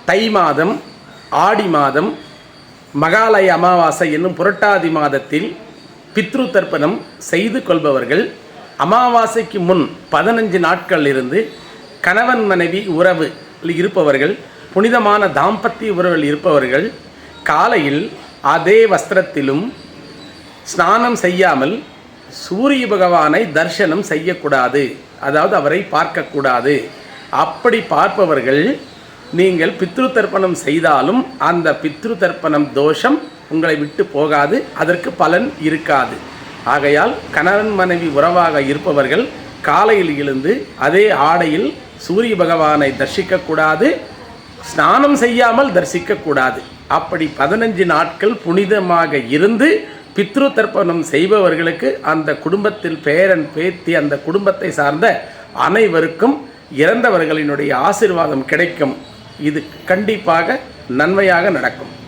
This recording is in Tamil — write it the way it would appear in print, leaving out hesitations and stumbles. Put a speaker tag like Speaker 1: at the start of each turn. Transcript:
Speaker 1: தை மாதம், ஆடி மாதம், மகாலய அமாவாசை என்னும் புரட்டாதி மாதத்தில் பித்ரு தர்ப்பணம் செய்து கொள்பவர்கள் அமாவாசைக்கு முன் 15 நாட்கள் இருந்து கணவன் மனைவி உறவு இருப்பவர்கள், புனிதமான தாம்பத்திய உறவில் இருப்பவர்கள் காலையில் அதே வஸ்திரத்திலும் ஸ்நானம் செய்யாமல் சூரிய பகவானை தரிசனம் செய்யக்கூடாது, அதாவது அவரை பார்க்கக்கூடாது. அப்படி பார்ப்பவர்கள் நீங்கள் பித்ரு தர்ப்பணம் செய்தாலும் அந்த பித்ரு தர்ப்பணம் தோஷம் உங்களை விட்டு போகாது, அதற்கு பலன் இருக்காது. ஆகையால் கணவன் மனைவி உறவாக இருப்பவர்கள் காலையில் எழுந்து அதே ஆடையில் சூரிய பகவானை தரிசிக்கக்கூடாது, ஸ்நானம் செய்யாமல் தரிசிக்கக்கூடாது. அப்படி 15 நாட்கள் புனிதமாக இருந்து பித்ரு தர்ப்பணம் செய்பவர்களுக்கு அந்த குடும்பத்தில் பேரன் பேத்தி அந்த குடும்பத்தை சார்ந்த அனைவருக்கும் இறந்தவர்களினுடைய ஆசீர்வாதம் கிடைக்கும். இது கண்டிப்பாக நன்மையாக நடக்கும்.